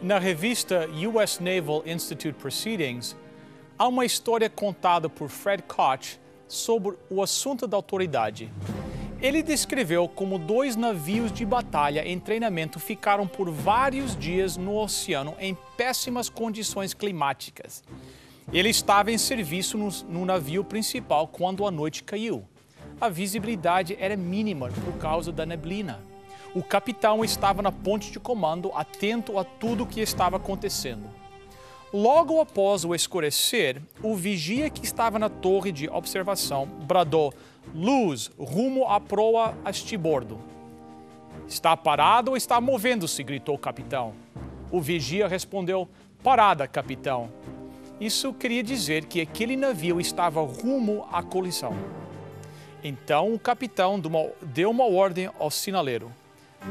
Na revista US Naval Institute Proceedings, há uma história contada por Fred Koch sobre o assunto da autoridade. Ele descreveu como 2 navios de batalha em treinamento ficaram por vários dias no oceano em péssimas condições climáticas. Ele estava em serviço no navio principal quando a noite caiu. A visibilidade era mínima por causa da neblina. O capitão estava na ponte de comando, atento a tudo o que estava acontecendo. Logo após o escurecer, o vigia que estava na torre de observação bradou: "Luz, rumo à proa a estibordo." "Está parado ou está movendo-se?" gritou o capitão. O vigia respondeu: "Parada, capitão." Isso queria dizer que aquele navio estava rumo à colisão. Então o capitão deu uma ordem ao sinaleiro: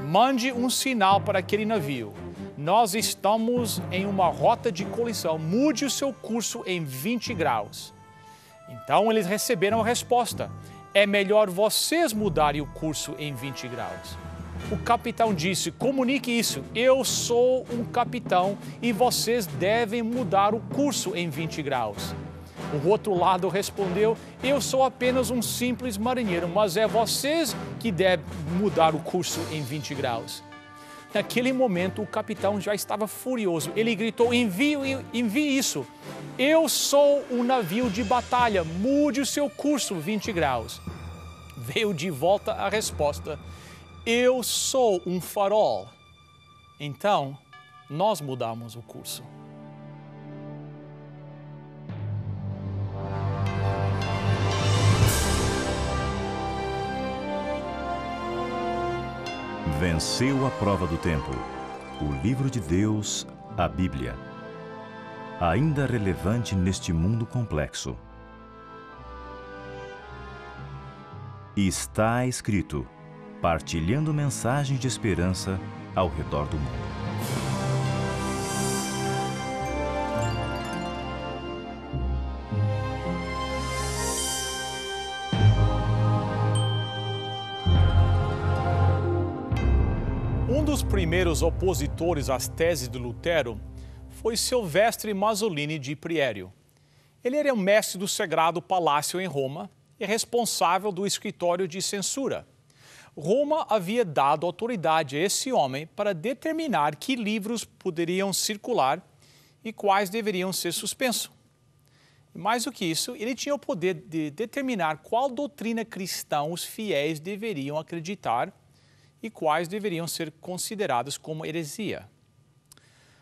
"Mande um sinal para aquele navio. Nós estamos em uma rota de colisão. Mude o seu curso em 20 graus." Então eles receberam a resposta: "É melhor vocês mudarem o curso em 20 graus." O capitão disse: "Comunique isso. Eu sou um capitão e vocês devem mudar o curso em 20 graus." O outro lado respondeu: "Eu sou apenas um simples marinheiro, mas é vocês que devem mudar o curso em 20 graus." Naquele momento, o capitão já estava furioso. Ele gritou: envie isso. Eu sou um navio de batalha. Mude o seu curso 20 graus. Veio de volta a resposta: "Eu sou um farol." Então, nós mudamos o curso. Venceu a prova do tempo. O livro de Deus, a Bíblia. Ainda relevante neste mundo complexo. Está escrito, partilhando mensagens de esperança ao redor do mundo. Um dos primeiros opositores às teses de Lutero foi Silvestre Masolini de Priério. Ele era um mestre do Sagrado Palácio em Roma e responsável do escritório de censura. Roma havia dado autoridade a esse homem para determinar que livros poderiam circular e quais deveriam ser suspensos. Mais do que isso, ele tinha o poder de determinar qual doutrina cristã os fiéis deveriam acreditar e quais deveriam ser consideradas como heresia.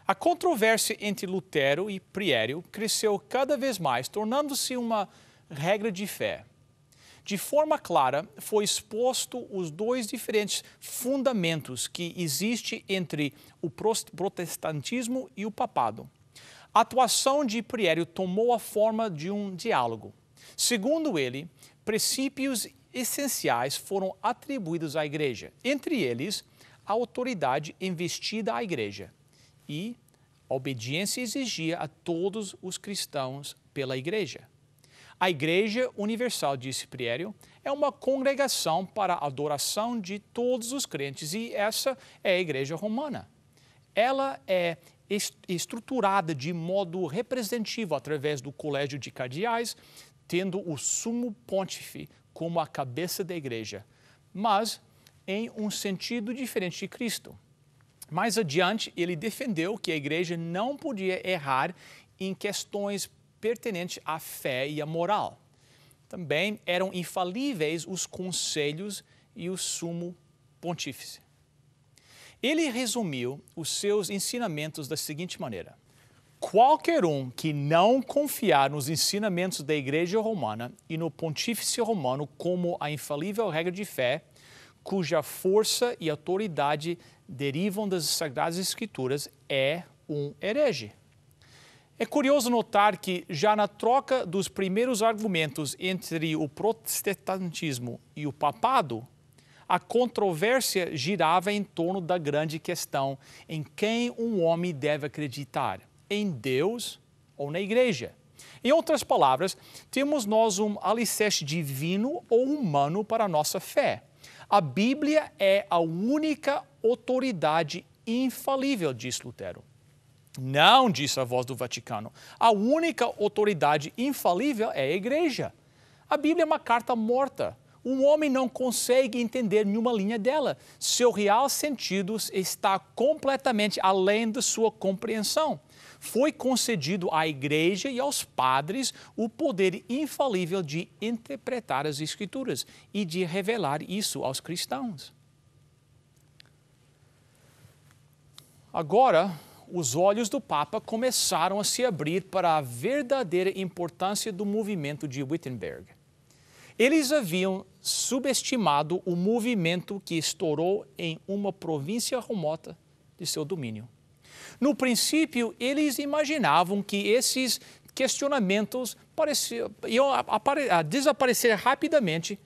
A controvérsia entre Lutero e Priério cresceu cada vez mais, tornando-se uma regra de fé. De forma clara, foi exposto os 2 diferentes fundamentos que existem entre o protestantismo e o papado. A atuação de Priério tomou a forma de um diálogo. Segundo ele, princípios essenciais foram atribuídos à Igreja, entre eles a autoridade investida à Igreja e a obediência exigia a todos os cristãos pela Igreja. A Igreja Universal, disse Priério, é uma congregação para a adoração de todos os crentes e essa é a Igreja Romana. Ela é estruturada de modo representativo através do colégio de cardeais, tendo o sumo pontífice como a cabeça da Igreja, mas em um sentido diferente de Cristo. Mais adiante, ele defendeu que a Igreja não podia errar em questões pertinentes à fé e à moral. Também eram infalíveis os conselhos e o sumo pontífice. Ele resumiu os seus ensinamentos da seguinte maneira: qualquer um que não confiar nos ensinamentos da Igreja Romana e no Pontífice Romano como a infalível regra de fé, cuja força e autoridade derivam das Sagradas Escrituras, é um herege. É curioso notar que, já na troca dos primeiros argumentos entre o protestantismo e o papado, a controvérsia girava em torno da grande questão em quem um homem deve acreditar: em Deus ou na Igreja. Em outras palavras, temos nós um alicerce divino ou humano para a nossa fé. A Bíblia é a única autoridade infalível, diz Lutero. Não, disse a voz do Vaticano. A única autoridade infalível é a Igreja. A Bíblia é uma carta morta. Um homem não consegue entender nenhuma linha dela. Seu real sentido está completamente além da sua compreensão. Foi concedido à Igreja e aos padres o poder infalível de interpretar as Escrituras e de revelar isso aos cristãos. Agora, os olhos do Papa começaram a se abrir para a verdadeira importância do movimento de Wittenberg. Eles haviam subestimado o movimento que estourou em uma província remota de seu domínio. No princípio, eles imaginavam que esses questionamentos iam desaparecer rapidamente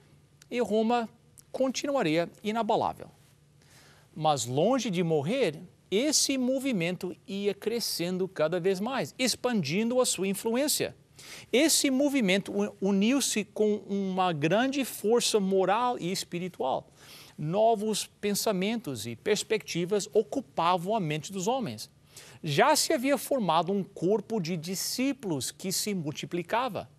e Roma continuaria inabalável. Mas longe de morrer, esse movimento ia crescendo cada vez mais, expandindo a sua influência. Esse movimento uniu-se com uma grande força moral e espiritual. Novos pensamentos e perspectivas ocupavam a mente dos homens. Já se havia formado um corpo de discípulos que se multiplicava.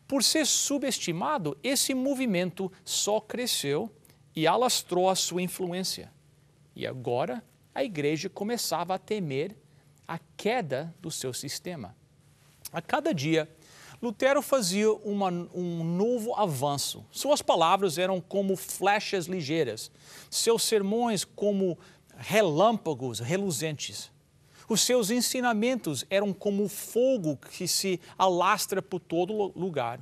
Por ser subestimado, esse movimento só cresceu e alastrou a sua influência. E agora a Igreja começava a temer a queda do seu sistema. A cada dia, Lutero fazia um novo avanço. Suas palavras eram como flechas ligeiras, seus sermões como relâmpagos reluzentes. Os seus ensinamentos eram como fogo que se alastra por todo lugar.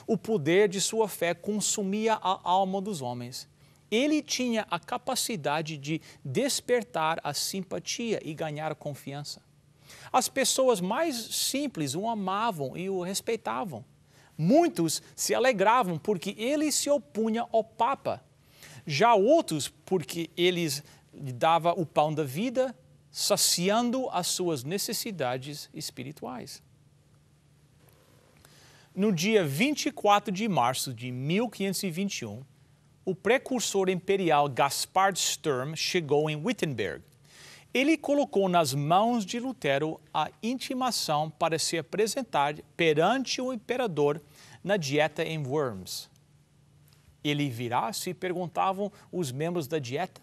O poder de sua fé consumia a alma dos homens. Ele tinha a capacidade de despertar a simpatia e ganhar a confiança. As pessoas mais simples o amavam e o respeitavam. Muitos se alegravam porque ele se opunha ao Papa. Já outros porque ele lhe dava o pão da vida, saciando as suas necessidades espirituais. No dia 24 de março de 1521, o precursor imperial Gaspard Sturm chegou em Wittenberg. Ele colocou nas mãos de Lutero a intimação para se apresentar perante o imperador na dieta em Worms. Ele virá? Se perguntavam os membros da dieta.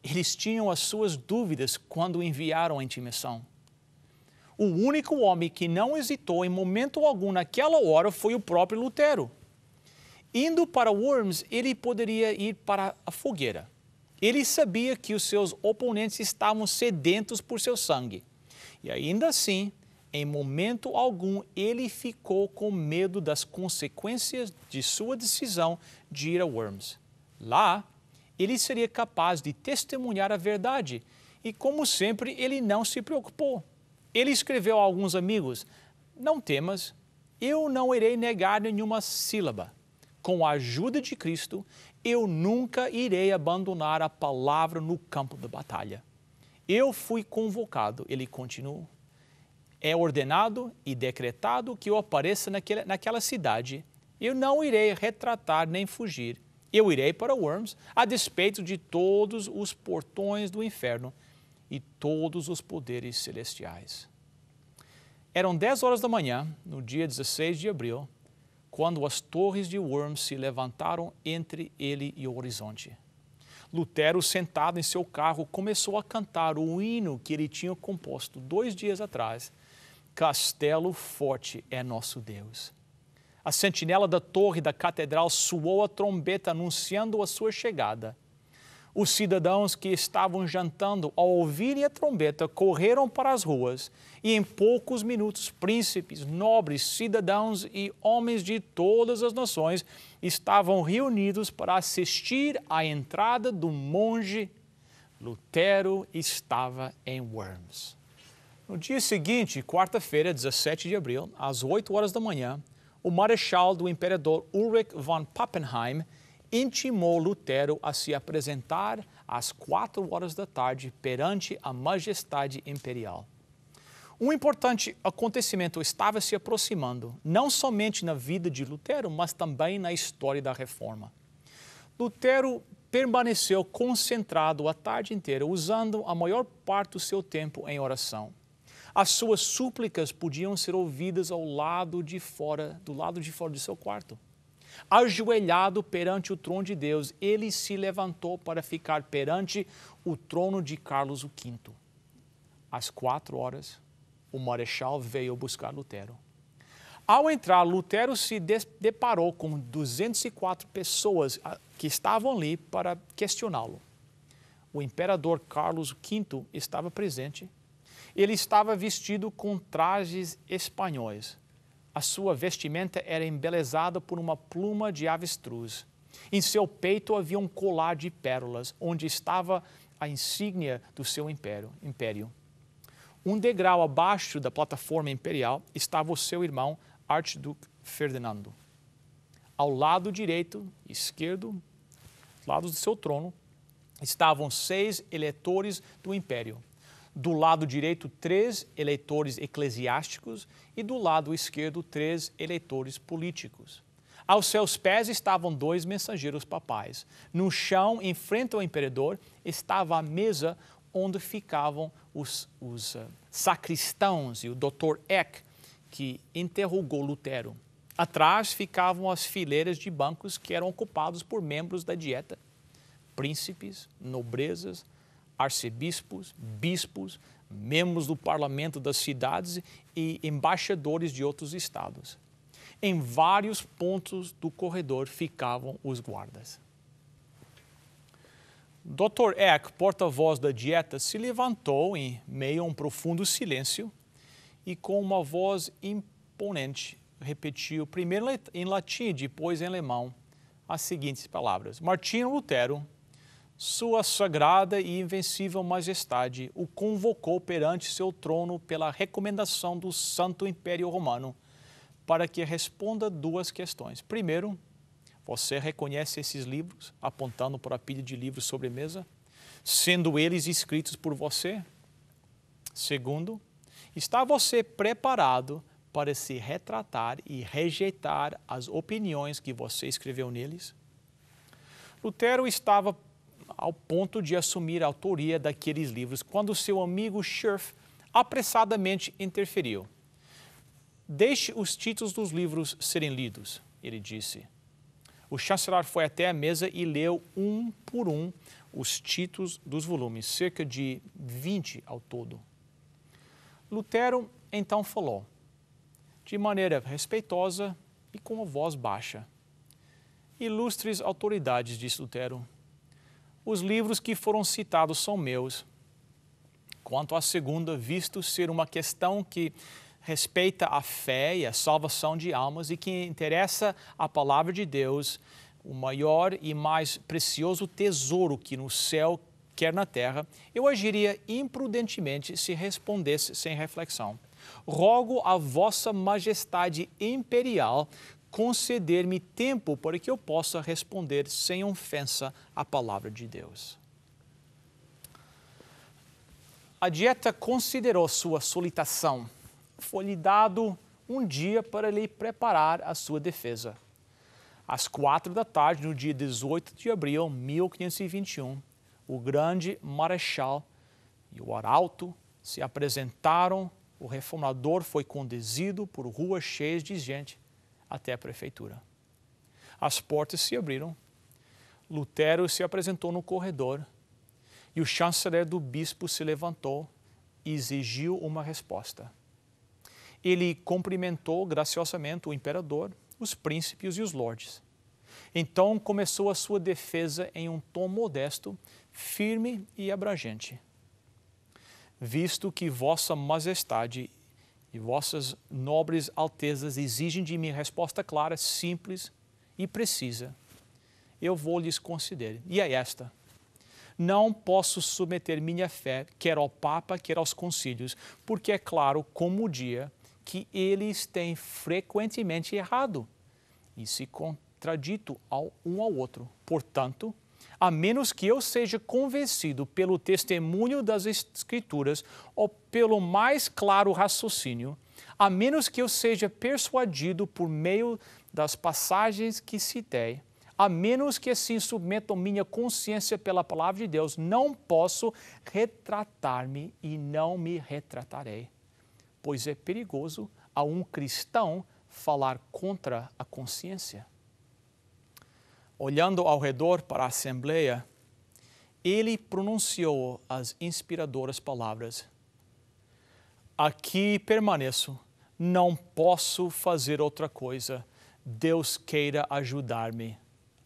Eles tinham as suas dúvidas quando enviaram a intimação. O único homem que não hesitou em momento algum naquela hora foi o próprio Lutero. Indo para Worms, ele poderia ir para a fogueira. Ele sabia que os seus oponentes estavam sedentos por seu sangue. E ainda assim, em momento algum, ele ficou com medo das consequências de sua decisão de ir a Worms. Lá, ele seria capaz de testemunhar a verdade e, como sempre, ele não se preocupou. Ele escreveu a alguns amigos: "Não temas, eu não irei negar nenhuma sílaba. Com a ajuda de Cristo, eu nunca irei abandonar a palavra no campo da batalha. Eu fui convocado", ele continuou. "É ordenado e decretado que eu apareça naquela cidade. Eu não irei retratar nem fugir. Eu irei para Worms, a despeito de todos os portões do inferno e todos os poderes celestiais." Eram 10 horas da manhã, no dia 16 de abril, quando as torres de Worms se levantaram entre ele e o horizonte. Lutero, sentado em seu carro, começou a cantar o hino que ele tinha composto 2 dias atrás: "Castelo forte é nosso Deus." A sentinela da torre da catedral soou a trombeta anunciando a sua chegada. Os cidadãos que estavam jantando, ao ouvirem a trombeta, correram para as ruas e em poucos minutos príncipes, nobres, cidadãos e homens de todas as nações estavam reunidos para assistir à entrada do monge. Lutero estava em Worms. No dia seguinte, quarta-feira, 17 de abril, às 8 horas da manhã, o marechal do imperador Ulrich von Pappenheim intimou Lutero a se apresentar às 4 horas da tarde perante a majestade imperial. Um importante acontecimento estava se aproximando, não somente na vida de Lutero, mas também na história da Reforma. Lutero permaneceu concentrado a tarde inteira, usando a maior parte do seu tempo em oração. As suas súplicas podiam ser ouvidas do lado de fora do seu quarto. Ajoelhado perante o trono de Deus, ele se levantou para ficar perante o trono de Carlos V. Às 4 horas, o marechal veio buscar Lutero. Ao entrar, Lutero se deparou com 204 pessoas que estavam ali para questioná-lo. O imperador Carlos V estava presente. Ele estava vestido com trajes espanhóis. A sua vestimenta era embelezada por uma pluma de avestruz. Em seu peito havia um colar de pérolas, onde estava a insígnia do seu império. Um degrau abaixo da plataforma imperial estava o seu irmão, Archduque Ferdinando. Ao lado direito e esquerdo, lados do seu trono, estavam 6 eleitores do império. Do lado direito, 3 eleitores eclesiásticos e do lado esquerdo, 3 eleitores políticos. Aos seus pés estavam 2 mensageiros papais. No chão, em frente ao imperador, estava a mesa onde ficavam os sacristãos e o Dr. Eck, que interrogou Lutero. Atrás ficavam as fileiras de bancos que eram ocupados por membros da dieta, príncipes, nobrezas, arcebispos, bispos, membros do parlamento das cidades e embaixadores de outros estados. Em vários pontos do corredor ficavam os guardas. Dr. Eck, porta-voz da dieta, se levantou em meio a um profundo silêncio e com uma voz imponente repetiu, primeiro em latim e depois em alemão, as seguintes palavras: Martinho Lutero, sua sagrada e invencível majestade, o convocou perante seu trono pela recomendação do Santo Império Romano para que responda 2 questões. Primeiro, você reconhece esses livros, apontando para a pilha de livros sobre a mesa, sendo eles escritos por você? Segundo, está você preparado para se retratar e rejeitar as opiniões que você escreveu neles? Lutero estava ao ponto de assumir a autoria daqueles livros quando seu amigo Schurf apressadamente interferiu. Deixe os títulos dos livros serem lidos, ele disse. O chanceler foi até a mesa e leu um por um os títulos dos volumes, cerca de 20 ao todo. Lutero então falou, de maneira respeitosa e com uma voz baixa. Ilustres autoridades, disse Lutero, os livros que foram citados são meus. Quanto à segunda, visto ser uma questão que respeita a fé e a salvação de almas e que interessa a palavra de Deus, o maior e mais precioso tesouro que no céu quer na terra, eu agiria imprudentemente se respondesse sem reflexão. Rogo a vossa majestade imperial conceder-me tempo para que eu possa responder sem ofensa à palavra de Deus. A dieta considerou sua solicitação. Foi-lhe dado um dia para lhe preparar a sua defesa. Às 4 da tarde, no dia 18 de abril de 1521, o grande marechal e o arauto se apresentaram. O reformador foi conduzido por ruas cheias de gente até a prefeitura. As portas se abriram. Lutero se apresentou no corredor e o chanceler do bispo se levantou e exigiu uma resposta. Ele cumprimentou graciosamente o imperador, os príncipes e os lordes. Então começou a sua defesa em um tom modesto, firme e abrangente. Visto que vossa majestade e vossas nobres altezas exigem de mim resposta clara, simples e precisa, eu vou lhes conceder. E é esta: não posso submeter minha fé, quer ao Papa, quer aos concílios, porque é claro como o dia que eles têm frequentemente errado e se contradito um ao outro. Portanto, a menos que eu seja convencido pelo testemunho das Escrituras ou pelo mais claro raciocínio, a menos que eu seja persuadido por meio das passagens que citei, a menos que assim submetam minha consciência pela palavra de Deus, não posso retratar-me e não me retratarei. pois é perigoso a um cristão falar contra a consciência. Olhando ao redor para a Assembleia, ele pronunciou as inspiradoras palavras: aqui permaneço, não posso fazer outra coisa. Deus queira ajudar-me.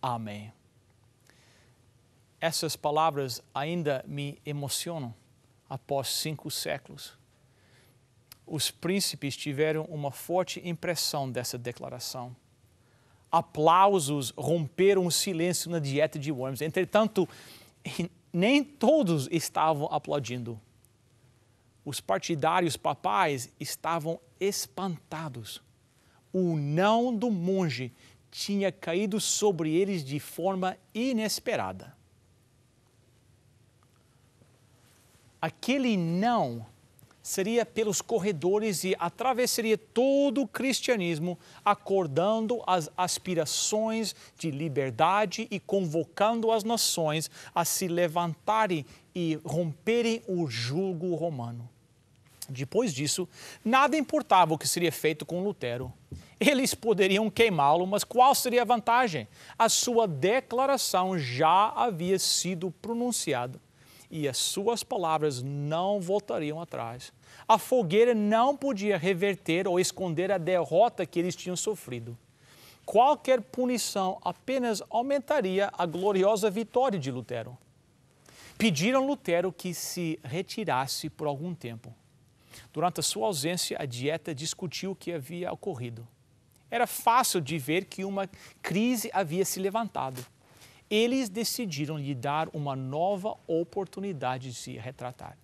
Amém. Essas palavras ainda me emocionam após 5 séculos. Os príncipes tiveram uma forte impressão dessa declaração. Aplausos romperam o silêncio na Dieta de Worms. Entretanto, nem todos estavam aplaudindo. Os partidários papais estavam espantados. O não do monge tinha caído sobre eles de forma inesperada. Aquele não seria pelos corredores e atravessaria todo o cristianismo, acordando as aspirações de liberdade e convocando as nações a se levantarem e romperem o jugo romano. Depois disso, nada importava o que seria feito com Lutero. Eles poderiam queimá-lo, mas qual seria a vantagem? A sua declaração já havia sido pronunciada e as suas palavras não voltariam atrás. A fogueira não podia reverter ou esconder a derrota que eles tinham sofrido. Qualquer punição apenas aumentaria a gloriosa vitória de Lutero. Pediram Lutero que se retirasse por algum tempo. Durante a sua ausência, a Dieta discutiu o que havia ocorrido. Era fácil de ver que uma crise havia se levantado. Eles decidiram lhe dar uma nova oportunidade de se retratar.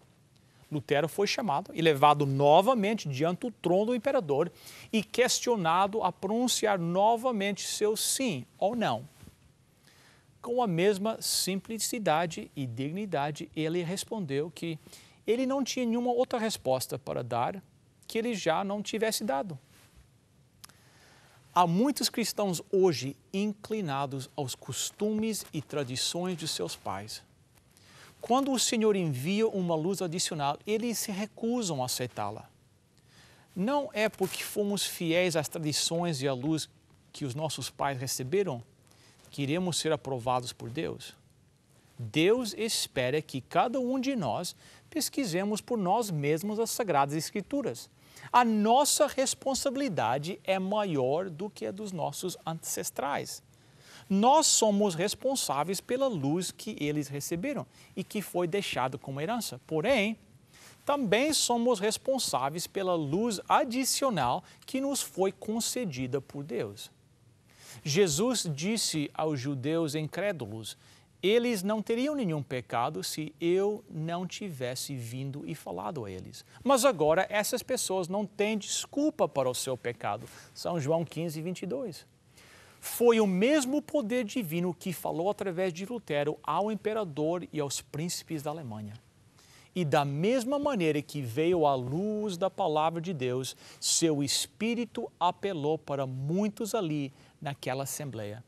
Lutero foi chamado e levado novamente diante do trono do imperador e questionado a pronunciar novamente seu sim ou não. Com a mesma simplicidade e dignidade, ele respondeu que ele não tinha nenhuma outra resposta para dar que ele já não tivesse dado. Há muitos cristãos hoje inclinados aos costumes e tradições de seus pais. Quando o Senhor envia uma luz adicional, eles se recusam a aceitá-la. Não é porque fomos fiéis às tradições e à luz que os nossos pais receberam que iremos ser aprovados por Deus. Deus espera que cada um de nós pesquisemos por nós mesmos as Sagradas Escrituras. A nossa responsabilidade é maior do que a dos nossos ancestrais. Nós somos responsáveis pela luz que eles receberam e que foi deixada como herança. Porém, também somos responsáveis pela luz adicional que nos foi concedida por Deus. Jesus disse aos judeus incrédulos: eles não teriam nenhum pecado se eu não tivesse vindo e falado a eles. Mas agora essas pessoas não têm desculpa para o seu pecado. São João 15, 22. Foi o mesmo poder divino que falou através de Lutero ao imperador e aos príncipes da Alemanha. E da mesma maneira que veio a luz da palavra de Deus, seu espírito apelou para muitos ali naquela assembleia.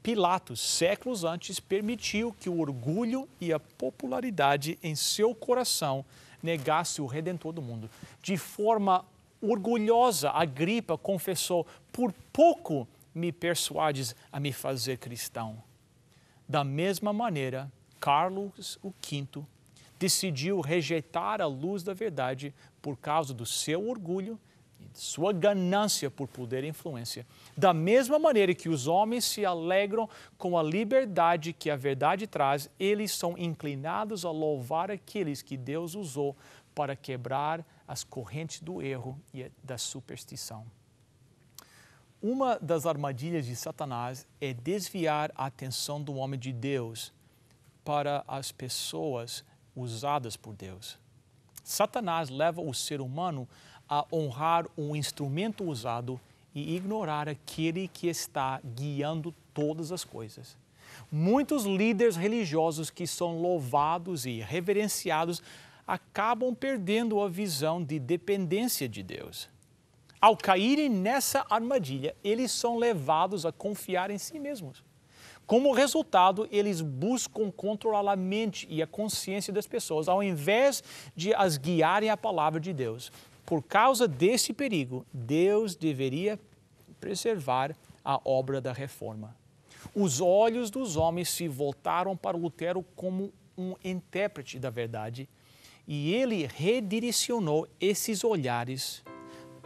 Pilatos, séculos antes, permitiu que o orgulho e a popularidade em seu coração negasse o Redentor do mundo. De forma orgulhosa, Agripa confessou: por pouco me persuades a me fazer cristão. Da mesma maneira, Carlos V decidiu rejeitar a luz da verdade por causa do seu orgulho e de sua ganância por poder e influência. Da mesma maneira que os homens se alegram com a liberdade que a verdade traz, eles são inclinados a louvar aqueles que Deus usou para quebrar as correntes do erro e da superstição. Uma das armadilhas de Satanás é desviar a atenção do homem de Deus para as pessoas usadas por Deus. Satanás leva o ser humano a honrar um instrumento usado e ignorar aquele que está guiando todas as coisas. Muitos líderes religiosos que são louvados e reverenciados acabam perdendo a visão de dependência de Deus. Ao caírem nessa armadilha, eles são levados a confiar em si mesmos. Como resultado, eles buscam controlar a mente e a consciência das pessoas, ao invés de as guiarem à palavra de Deus. Por causa desse perigo, Deus deveria preservar a obra da reforma. Os olhos dos homens se voltaram para Lutero como um intérprete da verdade e ele redirecionou esses olhares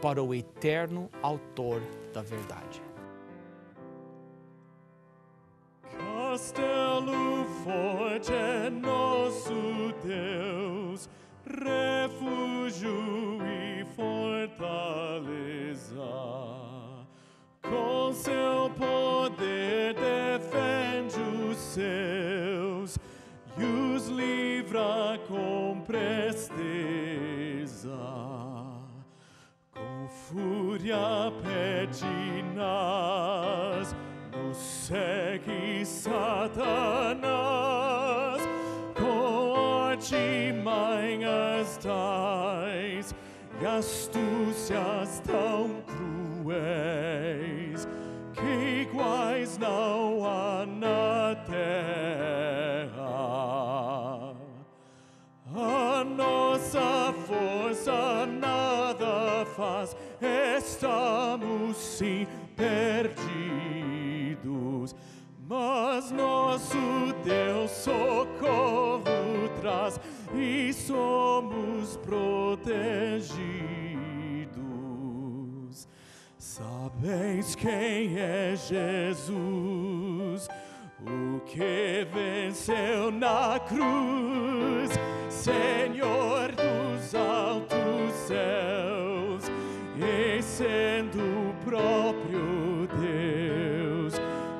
para o eterno autor da verdade. Castelo forte é nosso Deus, refúgio e fortaleza. Com seu poder defende os seus e os livra com presteza. Com fúria pertinaz nos segue Satanás, com artimanhas tais e astúcias tão cruéis que iguais não há na terra. A nossa força nada faz, estamos sim perdidos, mas nosso Deus socorro traz e somos protegidos. Sabeis quem é Jesus, o que venceu na cruz, Senhor dos altos céus, e sendo o próprio Deus,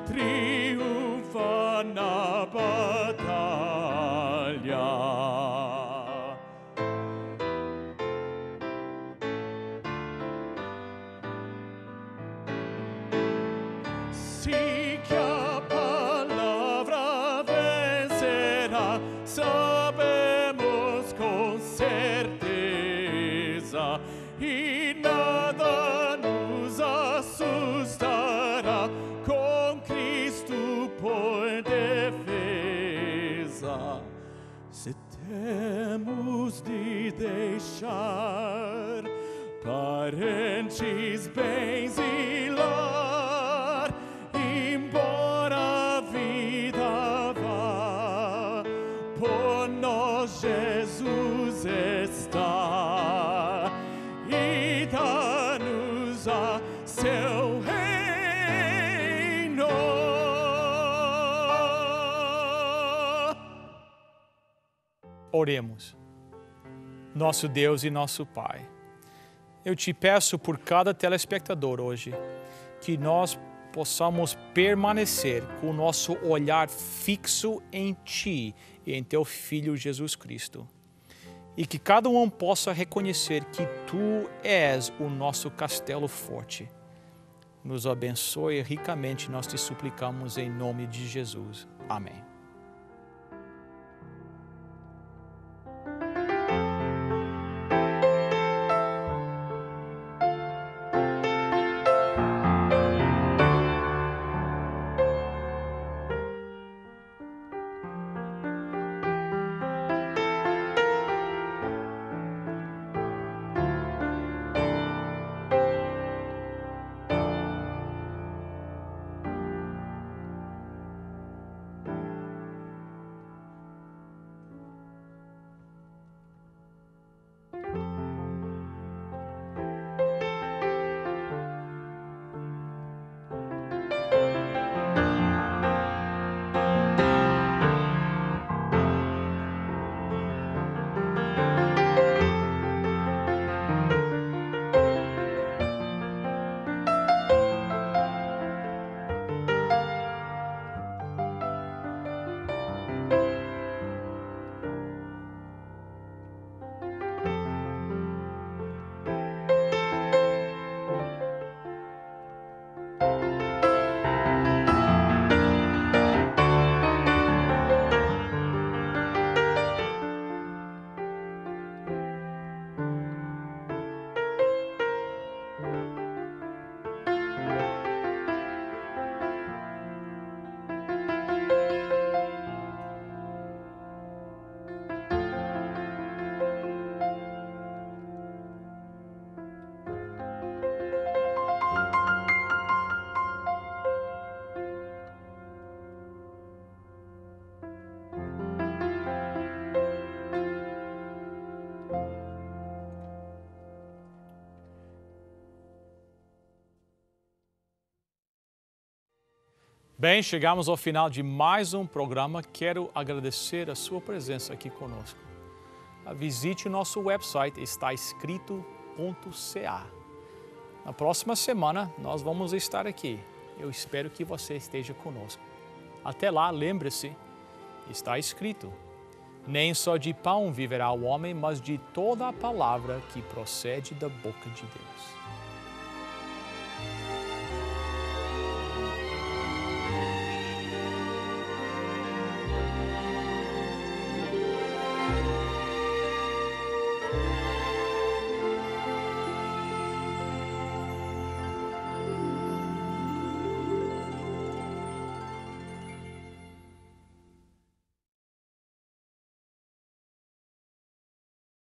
triunfa na batalha. Se que a palavra vencerá, sabemos com certeza, e nada nos assustará, com Cristo por defesa. Se temos de deixar parentes, bens e lar, embora a vida vá, por nós Jesus está e dá-nos a seu reino. Oremos. Nosso Deus e nosso Pai, eu te peço por cada telespectador hoje, que nós possamos permanecer com o nosso olhar fixo em Ti e em Teu Filho Jesus Cristo. E que cada um possa reconhecer que Tu és o nosso castelo forte. Nos abençoe ricamente, nós te suplicamos em nome de Jesus. Amém. Bem, chegamos ao final de mais um programa. Quero agradecer a sua presença aqui conosco. Visite o nosso website, estaescrito.ca. Na próxima semana, nós vamos estar aqui. Eu espero que você esteja conosco. Até lá, lembre-se, está escrito: nem só de pão viverá o homem, mas de toda a palavra que procede da boca de Deus.